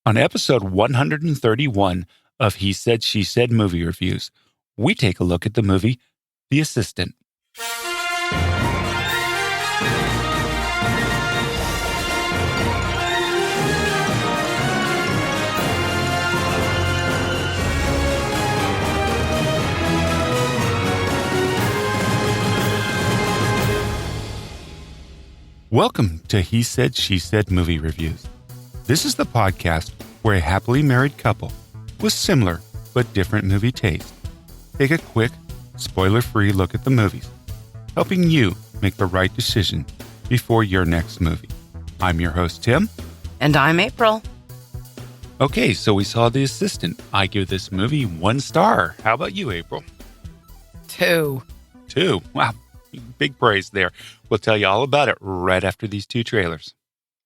On episode 131 of He Said, She Said movie reviews, we take a look at the movie The Assistant. Welcome to He Said, She Said movie reviews. This is the podcast where a happily married couple with similar but different movie taste take a quick, spoiler-free look at the movies, helping you make the right decision before your next movie. I'm your host, Tim. And I'm April. Okay, so we saw The Assistant. I give this movie 1 star. How about you, April? 2. 2. Wow, big praise there. We'll tell you all about it right after these 2 trailers.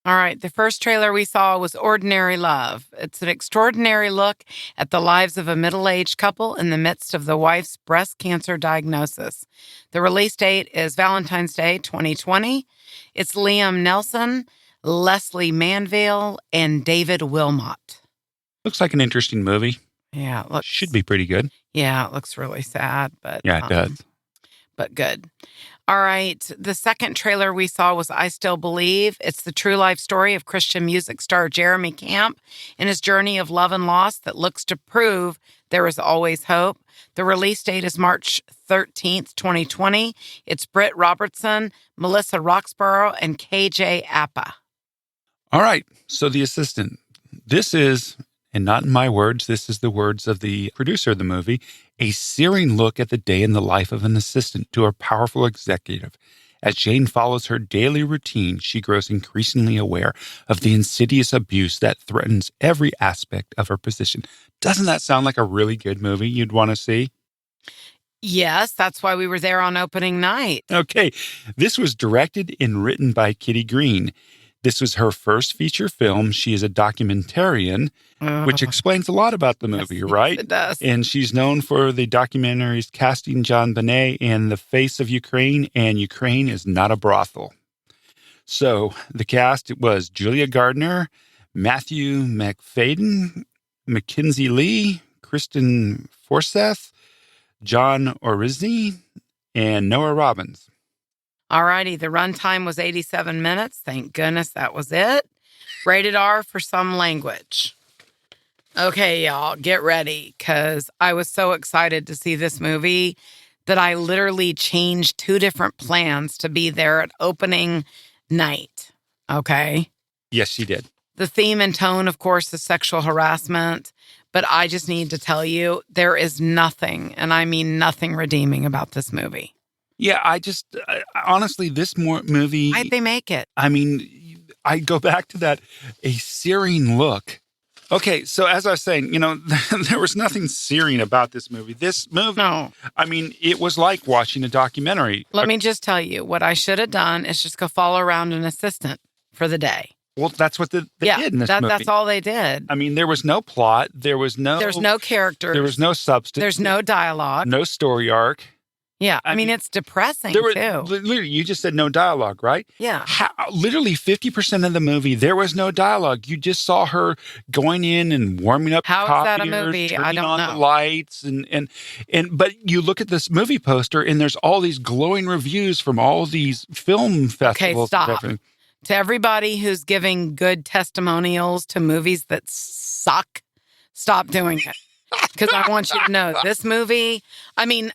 All right, the first trailer we saw was Ordinary Love. It's an extraordinary look at the lives of a middle-aged couple in the midst of the wife's breast cancer diagnosis. The release date is Valentine's Day 2020. It's Liam Neeson, Lesley Manville, and David Wilmot. Looks like an interesting movie. Yeah, it looks, Should be pretty good. Yeah, it looks really sad, but Yeah, it does. But good. All right. The second trailer we saw was I Still Believe. It's the true life story of Christian music star Jeremy Camp and his journey of love and loss that looks to prove there is always hope. The release date is March 13th, 2020. It's Britt, Robertson, Melissa Roxburgh, and KJ Apa. All right. So The Assistant. This is, and not in my words, this is the words of the producer of the movie, a searing look at the day in the life of an assistant to a powerful executive. As Jane follows her daily routine, she grows increasingly aware of the insidious abuse that threatens every aspect of her position. Doesn't that sound like a really good movie you'd want to see? Yes, that's why we were there on opening night. Okay, this was directed and written by Kitty Green. This was her first feature film. She is a documentarian, which explains a lot about the movie, right? Yes, it does. And she's known for the documentaries Casting John Bonet and The Face of Ukraine, and Ukraine is Not a Brothel. So the cast, it was Julia Garner, Matthew Macfadyen, Makenzie Leigh, Kristine Froseth, John Orsini, and Noah Robbins. All righty, the runtime was 87 minutes. Thank goodness that was it. Rated R for some language. Okay, y'all, get ready, because I was so excited to see this movie that I literally changed 2 different plans to be there at opening night, okay? Yes, you did. The theme and tone, of course, is sexual harassment, but I just need to tell you, there is nothing, and I mean nothing redeeming about this movie. Yeah, honestly, this movie... Why'd they make it? I mean, I go back to that, a searing look. Okay, so as I was saying, there was nothing searing about this movie. This movie, No. I mean, it was like watching a documentary. Let me just tell you, what I should have done is just go follow around an assistant for the day. Well, that's what they did in this movie. That's all they did. I mean, there was no plot. There's no characters. There was no substance. There's no dialogue. No story arc. Yeah, I mean, it's depressing, too. Literally, you just said no dialogue, right? Yeah. Literally 50% of the movie, there was no dialogue. You just saw her going in and warming up How the copiers, is that a movie? I turning don't on know. the lights. But you look at this movie poster, and there's all these glowing reviews from all these film festivals. Okay, and stop. everything. To everybody who's giving good testimonials to movies that suck, stop doing it. Because I want you to know, this movie, I mean,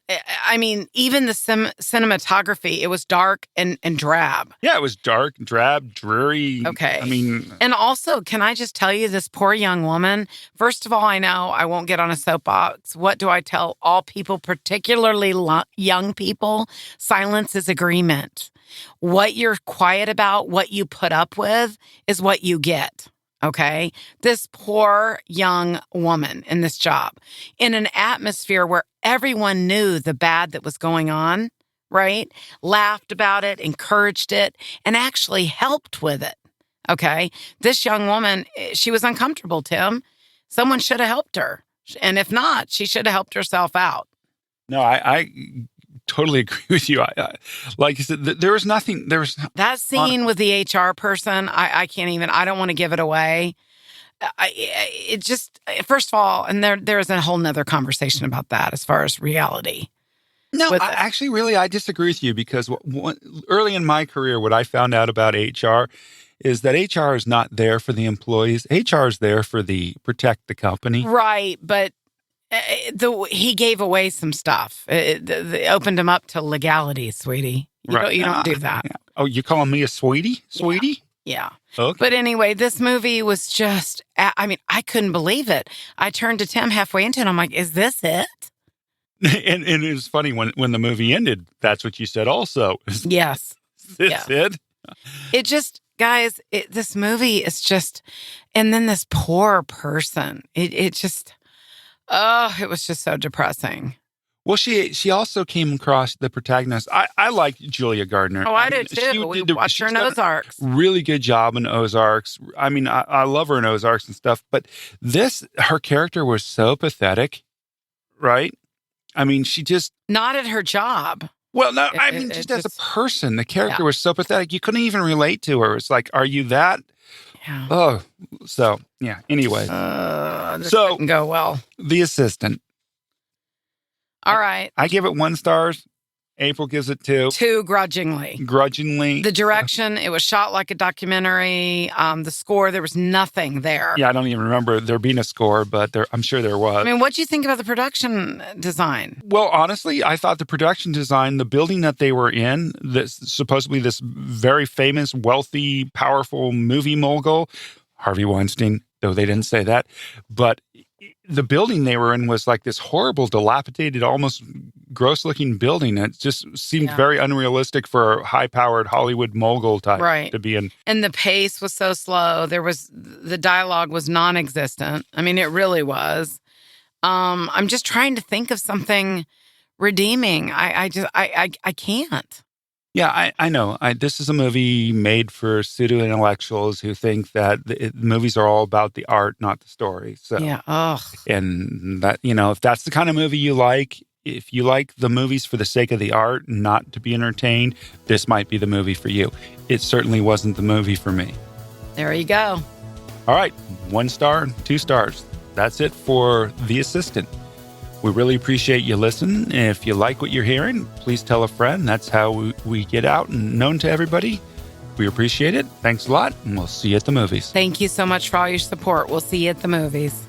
even the cinematography, it was dark and drab. Yeah, it was dark, drab, dreary. Okay. I mean... And also, can I just tell you, this poor young woman, first of all, I know I won't get on a soapbox. What do I tell all people, particularly young people? Silence is agreement. What you're quiet about, what you put up with, is what you get. Okay, this poor young woman in this job, in an atmosphere where everyone knew the bad that was going on, right? Laughed about it, encouraged it, and actually helped with it. Okay, this young woman, she was uncomfortable, Tim. Someone should have helped her. And if not, she should have helped herself out. No, I totally agree with you. Like you said, there was nothing. There was that scene with the HR person. I can't even. I don't want to give it away. it just, first of all, and there's a whole nother conversation about that as far as reality. No, I disagree with you because early in my career, what I found out about HR is that HR is not there for the employees. HR is there for protect the company. Right, but he gave away some stuff. It opened him up to legalities, sweetie. You don't do that. Yeah. Oh, you calling me a sweetie? Sweetie? Yeah. Okay. But anyway, this movie was just, I couldn't believe it. I turned to Tim halfway into it. I'm like, is this it? And it was funny when the movie ended, that's what you said also. Yes. Is this it? It just, guys, this movie is just, and then this poor person. It just, it was just so depressing. Well, she also came across the protagonist. I like Julia Garner. Oh, I did too. We watched her in Ozarks. Really good job in Ozarks. I mean, I love her in Ozarks and stuff, but her character was so pathetic, right? I mean, she just... Not at her job. Well, no, I mean, just as a person, the character was so pathetic. You couldn't even relate to her. It's like, are you that? Yeah. Oh, so, yeah. Anyway. This didn't go well. The Assistant. All right. I give it 1 star. April gives it 2. 2 grudgingly. Grudgingly. The direction, it was shot like a documentary. The score, there was nothing there. Yeah, I don't even remember there being a score, but I'm sure there was. I mean, what do you think about the production design? Well, honestly, I thought the production design, the building that they were in, supposedly this very famous, wealthy, powerful movie mogul, Harvey Weinstein, though they didn't say that, but the building they were in was like this horrible, dilapidated, almost gross-looking building. It just seemed very unrealistic for a high-powered Hollywood mogul type to be in. And the pace was so slow. The dialogue was non-existent. I mean, it really was. I'm just trying to think of something redeeming. I can't. Yeah, I know. This is a movie made for pseudo-intellectuals who think that movies are all about the art, not the story. So, and that, if that's the kind of movie you like, if you like the movies for the sake of the art, not to be entertained, this might be the movie for you. It certainly wasn't the movie for me. There you go. All right, 1 star, 2 stars. That's it for The Assistant. We really appreciate you listening. If you like what you're hearing, please tell a friend. That's how we get out and known to everybody. We appreciate it. Thanks a lot, and we'll see you at the movies. Thank you so much for all your support. We'll see you at the movies.